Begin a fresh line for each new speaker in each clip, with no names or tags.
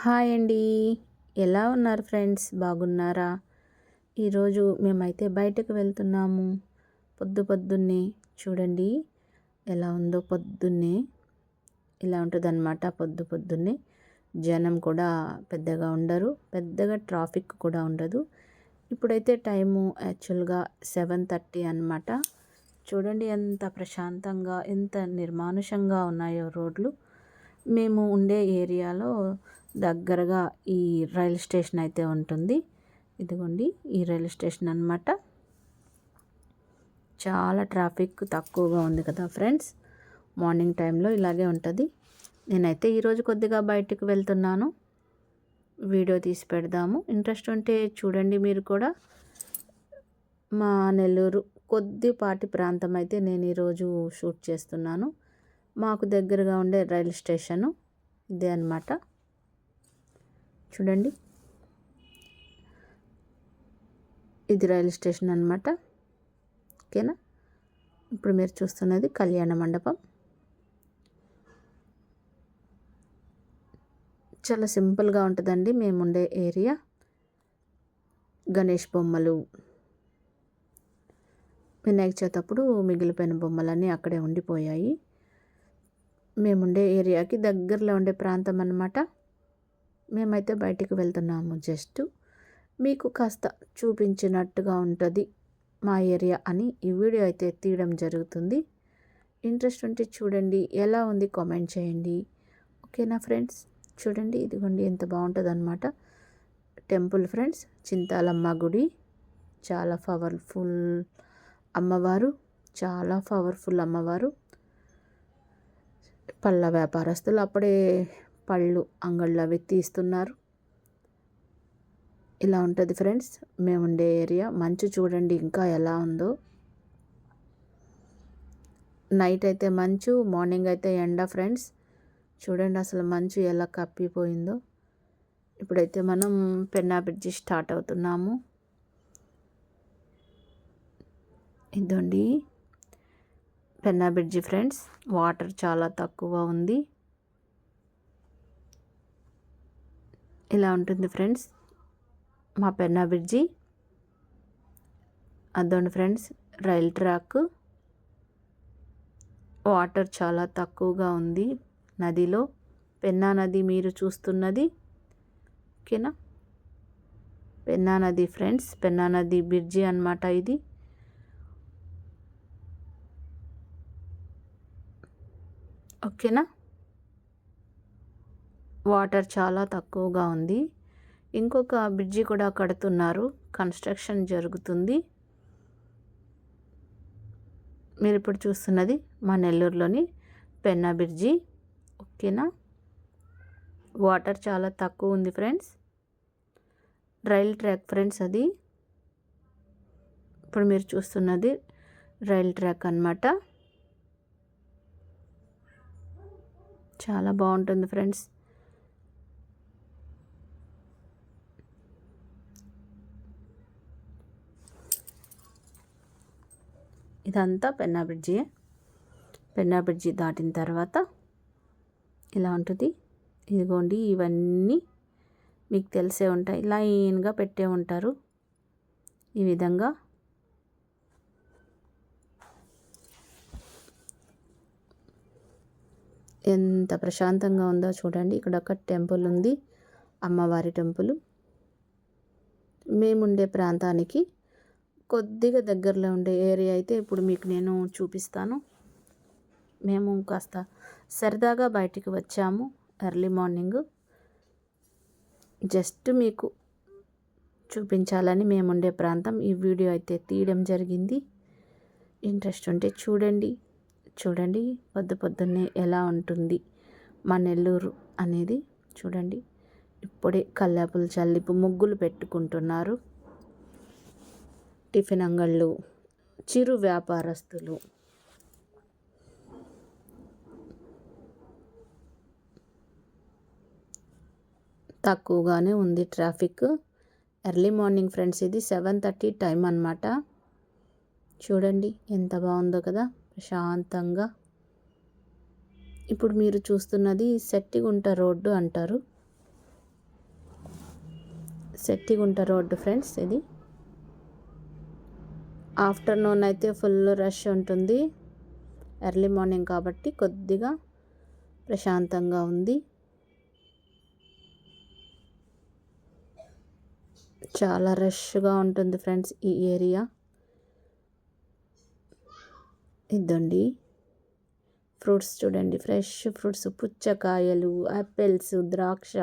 Hi అండి. ఎలా ఉన్నారు ఫ్రెండ్స్? బాగున్నారా? ఈరోజు మేమైతే బయటకు వెళ్తున్నాము. పొద్దున్నే చూడండి ఎలా ఉందో. పొద్దున్నే ఇలా ఉంటుందన్నమాట. పొద్దున్నే జనం కూడా పెద్దగా ఉండరు, పెద్దగా ట్రాఫిక్ కూడా ఉండదు. ఇప్పుడైతే టైము యాక్చువల్గా 7:30 అన్నమాట. చూడండి ఎంత ప్రశాంతంగా, ఎంత నిర్మానుషంగా ఉన్నాయో రోడ్లు. మేము ఉండే ఏరియాలో దగ్గరగా ఈ రైల్ స్టేషన్ అయితే ఉంటుంది. ఇదిగోండి ఈ రైల్ స్టేషన్ అన్నమాట. చాలా ట్రాఫిక్ తక్కువగా ఉంది కదా ఫ్రెండ్స్. మార్నింగ్ టైంలో ఇలాగే ఉంటుంది. నేనైతే ఈరోజు కొద్దిగా బయటకు వెళ్తున్నాను. వీడియో తీసి పెడదాము. ఇంట్రెస్ట్ ఉంటే చూడండి మీరు కూడా. మా నెల్లూరు కొద్దిపాటి ప్రాంతం అయితే నేను ఈరోజు షూట్ చేస్తున్నాను. మాకు దగ్గరగా ఉండే రైల్ స్టేషను ఇదే అన్నమాట. చూడండి ఇది రైల్ స్టేషన్ అన్నమాట. ఓకేనా. ఇప్పుడు మీరు చూస్తున్నది కళ్యాణ మండపం. చాలా సింపుల్గా ఉంటుందండి మేముండే ఏరియా. గణేష్ బొమ్మలు, వినాయక చవితి అప్పుడు మిగిలిపోయిన బొమ్మలన్నీ అక్కడే ఉండిపోయాయి. మేముండే ఏరియాకి దగ్గరలో ఉండే ప్రాంతం అన్నమాట. మేమైతే బయటికి వెళ్తున్నాము. జస్ట్ మీకు కాస్త చూపించినట్టుగా ఉంటుంది మా ఏరియా అని ఈ వీడియో అయితే తీయడం జరుగుతుంది. ఇంట్రెస్ట్ ఉంటే చూడండి. ఎలా ఉంది కామెంట్ చేయండి. ఓకేనా ఫ్రెండ్స్. చూడండి ఇదిగోండి ఎంత బాగుంటుంది అన్నమాట. టెంపుల్ ఫ్రెండ్స్, చింతాలమ్మ గుడి. చాలా పవర్ఫుల్ అమ్మవారు, చాలా పవర్ఫుల్ అమ్మవారు. పళ్ళ వ్యాపారస్తులు అప్పుడే పళ్ళు అంగళ్ళు అవి తీస్తున్నారు. ఇలా ఉంటుంది ఫ్రెండ్స్ మేముండే ఏరియా. మంచు చూడండి ఇంకా ఎలా ఉందో. నైట్ అయితే మంచు, మార్నింగ్ అయితే ఎండ ఫ్రెండ్స్. చూడండి అసలు మంచు ఎలా కప్పిపోయిందో. ఇప్పుడైతే మనం పెన్నా బ్రిడ్జి స్టార్ట్ అవుతున్నాము. ఇదండి పెన్నా బ్రిడ్జి ఫ్రెండ్స్. వాటర్ చాలా తక్కువ ఉంది. ఇలా ఉంటుంది ఫ్రెండ్స్ మా పెన్నా బ్రిడ్జి. అదండి ఫ్రెండ్స్ రైల్ ట్రాక్. వాటర్ చాలా తక్కువగా ఉంది నదిలో. పెన్నా నది మీరు చూస్తున్నది. ఓకేనా. పెన్నా నది ఫ్రెండ్స్, పెన్నా నది బ్రిడ్జి అన్నమాట ఇది. ఓకేనా. వాటర్ చాలా తక్కువగా ఉంది. ఇంకొక బ్రిడ్జి కూడా కడుతున్నారు, కన్స్ట్రక్షన్ జరుగుతుంది. మీరు ఇప్పుడు చూస్తున్నది మా నెల్లూరులోని పెన్నా బ్రిడ్జి. ఓకేనా. వాటర్ చాలా తక్కువ ఉంది ఫ్రెండ్స్. రైల్ ట్రాక్ ఫ్రెండ్స్ అది. ఇప్పుడు మీరు చూస్తున్నది రైల్ ట్రాక్ అన్నమాట. చాలా బాగుంటుంది ఫ్రెండ్స్. ఇదంతా పెన్నా బ్రిడ్జి. పెన్నా బ్రిడ్జి దాటిన తర్వాత ఇలా ఉంటుంది. ఇదిగోండి ఇవన్నీ మీకు తెలిసే ఉంటాయి. లైన్గా పెట్టే ఉంటారు ఈ విధంగా. ఎంత ప్రశాంతంగా ఉందో చూడండి. ఇక్కడ ఒక టెంపుల్ ఉంది, అమ్మవారి టెంపుల్. మేముండే ప్రాంతానికి కొద్దిగా దగ్గరలో ఉండే ఏరియా అయితే ఇప్పుడు మీకు నేను చూపిస్తాను. మేము కాస్త సరదాగా బయటికి వచ్చాము ఎర్లీ మార్నింగ్. జస్ట్ మీకు చూపించాలని మేముండే ప్రాంతం ఈ వీడియో అయితే తీయడం జరిగింది. ఇంట్రెస్ట్ ఉంటే చూడండి. చూడండి పొద్దున్నే ఎలా ఉంటుంది మా నెల్లూరు అనేది. చూడండి ఇప్పుడే కల్లాపులు చల్లిపు ముగ్గులు పెట్టుకుంటున్నారు. టిఫిన్ అంగళ్ళు, చిరు వ్యాపారస్తులు. తక్కువగానే ఉంది ట్రాఫిక్. Early morning friends. ఇది 7:30 టైం అన్నమాట. చూడండి ఎంత బాగుందో కదా ప్రశాంతంగా. ఇప్పుడు మీరు చూస్తున్నది సెట్టిగుంట రోడ్డు అంటారు. సెట్టిగుంట రోడ్డు ఫ్రెండ్స్ ఇది. ఆఫ్టర్నూన్ అయితే ఫుల్ రష్ ఉంటుంది, ఎర్లీ మార్నింగ్ కాబట్టి కొద్దిగా ప్రశాంతంగా ఉంది. చాలా రష్గా ఉంటుంది ఫ్రెండ్స్ ఈ ఏరియా. ఇదండి ఫ్రూట్స్ చూడండి, ఫ్రెష్ ఫ్రూట్స్, పుచ్చకాయలు, యాపిల్స్, ద్రాక్ష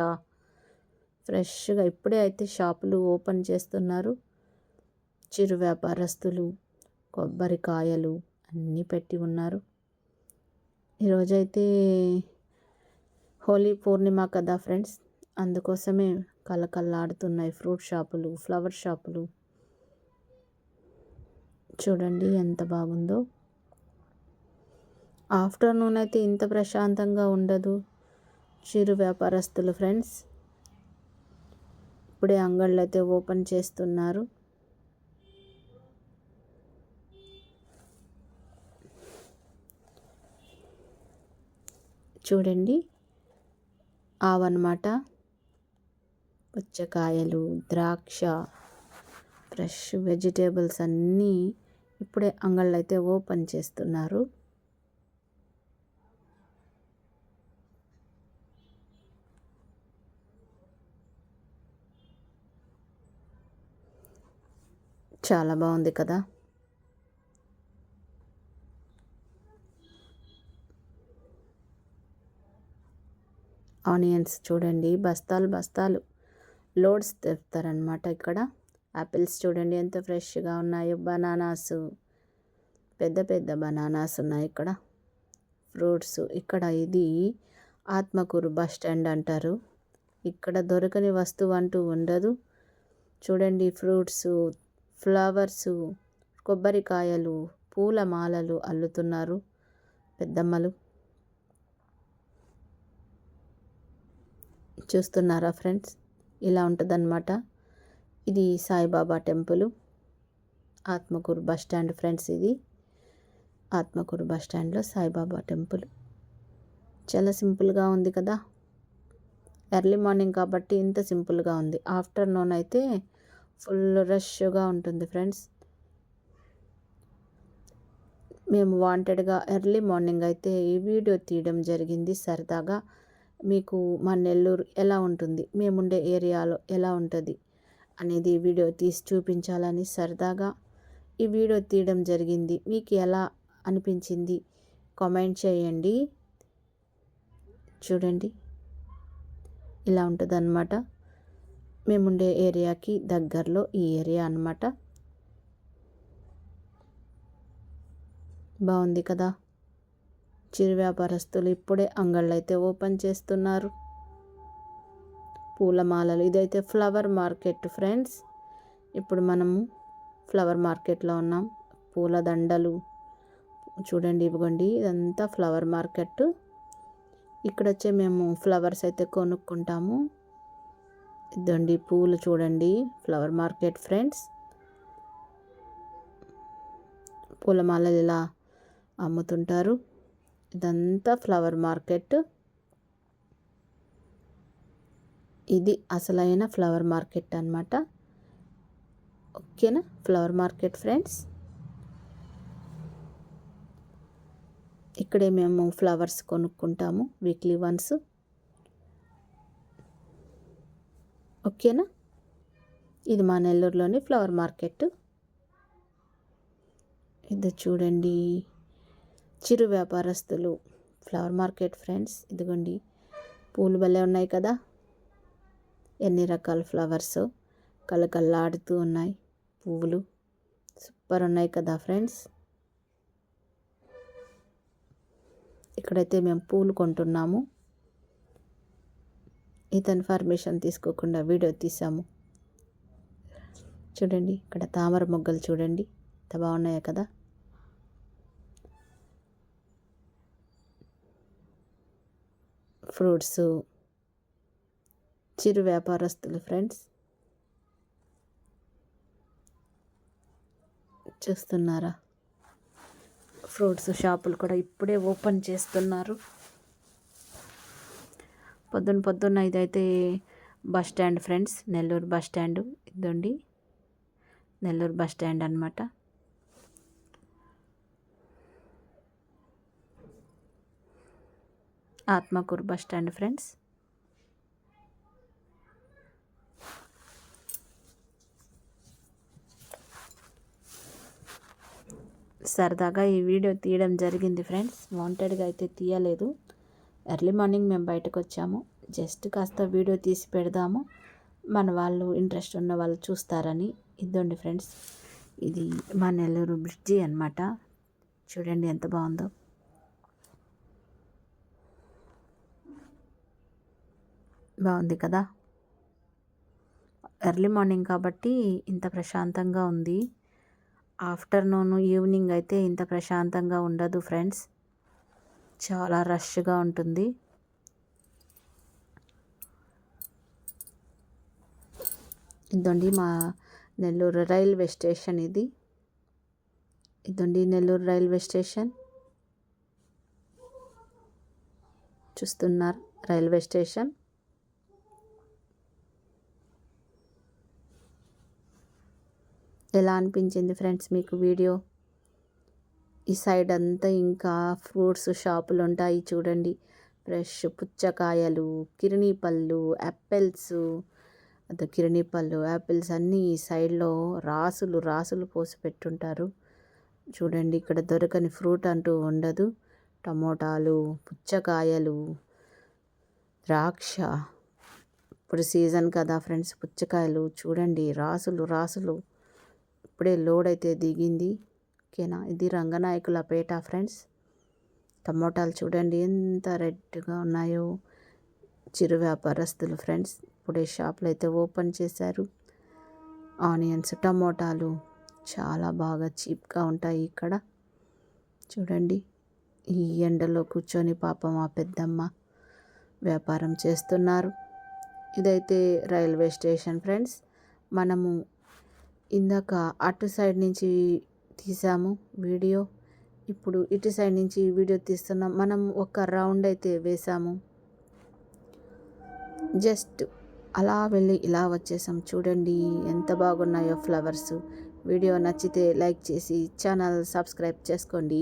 ఫ్రెష్గా ఇప్పుడే అయితే షాపులు ఓపెన్ చేస్తున్నారు. చిరు వ్యాపారస్తులు కొబ్బరికాయలు అన్నీ పెట్టి ఉన్నారు. ఈరోజైతే హోలీ పూర్ణిమ కదా ఫ్రెండ్స్, అందుకోసమే కలకల్లాడుతున్నాయి ఫ్రూట్ షాపులు, ఫ్లవర్ షాపులు. చూడండి ఎంత బాగుందో. ఆఫ్టర్నూన్ అయితే ఇంత ప్రశాంతంగా ఉండదు. చిరు వ్యాపారస్తులు ఫ్రెండ్స్ ఇప్పుడే అంగళ్ళు అయితే ఓపెన్ చేస్తున్నారు. చూడండి ఆవన్నమాట, పుచ్చకాయలు, ద్రాక్ష, ఫ్రెష్ వెజిటేబుల్స్ అన్నీ ఇప్పుడే అంగళ్ళు అయితే ఓపెన్ చేస్తున్నారు. చాలా బాగుంది కదా. ఆనియన్స్ చూడండి, బస్తాలు బస్తాలు లోడ్స్ తెస్తారనమాట ఇక్కడ. యాపిల్స్ చూడండి ఎంత ఫ్రెష్గా ఉన్నాయో. బనానాస్, పెద్ద పెద్ద బనానాస్ ఉన్నాయి ఇక్కడ. ఫ్రూట్స్ ఇక్కడ, ఇది ఆత్మకూరు బస్ స్టాండ్ అంటారు. ఇక్కడ దొరకని వస్తువు అంటూ ఉండదు. చూడండి ఫ్రూట్స్, ఫ్లవర్సు, కొబ్బరికాయలు, పూల మాలలు అల్లుతున్నారు పెద్దమ్మలు. చూస్తున్నారా ఫ్రెండ్స్, ఇలా ఉంటుందన్నమాట. ఇది Saibaba temple, Atmakur bus stand friends. ఇది ఆత్మకూరు బస్ స్టాండ్లో సాయిబాబా టెంపుల్. చాలా సింపుల్గా ఉంది కదా. ఎర్లీ మార్నింగ్ కాబట్టి ఇంత సింపుల్గా ఉంది. ఆఫ్టర్నూన్ అయితే ఫుల్ రష్గా ఉంటుంది ఫ్రెండ్స్. మేము వాంటెడ్గా ఎర్లీ మార్నింగ్ అయితే ఈ వీడియో తీయడం జరిగింది సరదాగా. మీకు మా నెల్లూరు ఎలా ఉంటుంది, మేముండే ఏరియాలో ఎలా ఉంటుంది అనేది వీడియో తీసి చూపించాలని సరదాగా ఈ వీడియో తీయడం జరిగింది. మీకు ఎలా అనిపించింది కామెంట్ చేయండి. చూడండి ఇలా ఉంటుంది అన్నమాట. మేముండే ఏరియాకి దగ్గరలో ఈ ఏరియా అన్నమాట. బాగుంది కదా. చిరు వ్యాపారస్తులు ఇప్పుడే అంగళ్ళు అయితే ఓపెన్ చేస్తున్నారు. పూలమాలలు, ఇదైతే ఫ్లవర్ మార్కెట్ ఫ్రెండ్స్. ఇప్పుడు మనము ఫ్లవర్ మార్కెట్లో ఉన్నాం. పూల దండలు చూడండి, ఇవ్వండి, ఇదంతా ఫ్లవర్ మార్కెట్. ఇక్కడ వచ్చే మేము ఫ్లవర్స్ అయితే కొనుక్కుంటాము. ఇదండి పూలు చూడండి, ఫ్లవర్ మార్కెట్ ఫ్రెండ్స్. పూలమాలలు ఇలా అమ్ముతుంటారు. ఇదంతా ఫ్లవర్ మార్కెట్. ఇది అసలైన ఫ్లవర్ మార్కెట్ అన్నమాట. ఓకేనా, ఫ్లవర్ మార్కెట్ ఫ్రెండ్స్. ఇక్కడే మేము ఫ్లవర్స్ కొనుక్కుంటాము వీక్లీ వన్స్. ఓకేనా, ఇది మా నెల్లూరులోని ఫ్లవర్ మార్కెట్. ఇది చూడండి చిరు వ్యాపారస్తులు ఫ్లవర్ మార్కెట్ ఫ్రెండ్స్. ఇదిగోండి పూలు భలే ఉన్నాయి కదా. ఎన్ని రకాల ఫ్లవర్స్ కలకల్లాడుతూ ఉన్నాయి. పువ్వులు సూపర్ ఉన్నాయి కదా ఫ్రెండ్స్. ఇక్కడైతే మేము పూలు కొంటున్నాము. ఇతని పర్మిషన్ తీసుకోకుండా వీడియో తీసాము. చూడండి ఇక్కడ తామర మొగ్గలు చూడండి ఎంత బాగున్నాయో కదా. ఫ్రూట్స్, చిరు వ్యాపారస్తులు ఫ్రెండ్స్. చూస్తున్నారా, ఫ్రూట్స్ షాపులు కూడా ఇప్పుడే ఓపెన్ చేస్తున్నారు. పొద్దున్న ఇదైతే bus stand friends, Nellore bus stand. ఇదండి నెల్లూరు బస్ స్టాండ్ అనమాట. Atmakur bus stand friends. సరదాగా ఈ వీడియో తీయడం జరిగింది ఫ్రెండ్స్, వాంటెడ్గా అయితే తీయలేదు. ఎర్లీ మార్నింగ్ మేము బయటకు వచ్చాము, జస్ట్ కాస్త వీడియో తీసి పెడదాము, మన వాళ్ళు ఇంట్రెస్ట్ ఉన్న వాళ్ళు చూస్తారని. ఇదండి ఫ్రెండ్స్, ఇది మా నెల్లూరు బ్రిడ్జి అనమాట. చూడండి ఎంత బాగుందో. బాగుంది కదా. ఎర్లీ మార్నింగ్ కాబట్టి ఇంత ప్రశాంతంగా ఉంది. ఆఫ్టర్నూన్ ఈవినింగ్ అయితే ఇంత ప్రశాంతంగా ఉండదు ఫ్రెండ్స్, చాలా రష్గా ఉంటుంది. ఇదండి మా నెల్లూరు రైల్వే స్టేషన్. ఇదండి నెల్లూరు రైల్వే స్టేషన్. చూస్తున్నారు రైల్వే స్టేషన్. ఎలా అనిపించింది ఫ్రెండ్స్ మీకు వీడియో? ఈ సైడ్ అంతా ఇంకా ఫ్రూట్స్ షాపులు ఉంటాయి చూడండి. ఫ్రెష్ పుచ్చకాయలు, కిరిణీ పళ్ళు, యాపిల్స్, కిరిణీ పళ్ళు, యాపిల్స్ అన్నీ ఈ సైడ్లో రాసులు రాసులు పోసి పెట్టుంటారు. చూడండి, ఇక్కడ దొరకని ఫ్రూట్ అంటూ ఉండదు. టమోటాలు, పుచ్చకాయలు, ద్రాక్ష. ఇప్పుడు సీజన్ కదా ఫ్రెండ్స్ పుచ్చకాయలు. చూడండి రాసులు రాసులు. ఇప్పుడే లోడ్ అయితే దిగింది. ఓకేనా, ఇది రంగనాయకులపేట ఫ్రెండ్స్. టమోటాలు చూడండి ఎంత రెడ్గా ఉన్నాయో. చిరు వ్యాపారస్తులు ఫ్రెండ్స్, ఇప్పుడే షాపులు అయితే ఓపెన్ చేశారు. ఆనియన్స్, టమోటాలు చాలా బాగా చీప్గా ఉంటాయి ఇక్కడ. చూడండి, ఈ ఎండలో కూర్చొని పాపం ఆ పెద్దమ్మ వ్యాపారం చేస్తున్నారు. ఇదైతే రైల్వే స్టేషన్ ఫ్రెండ్స్. మనము ఇందాక అటు సైడ్ నుంచి తీసాము వీడియో, ఇప్పుడు ఇటు సైడ్ నుంచి వీడియో తీస్తున్నాం. మనం ఒక రౌండ్ అయితే వేసాము, జస్ట్ అలా వెళ్ళి ఇలా వచ్చేసాం. చూడండి ఎంత బాగున్నాయో ఫ్లవర్స్. వీడియో నచ్చితే లైక్ చేసి ఛానల్ సబ్స్క్రైబ్ చేసుకోండి.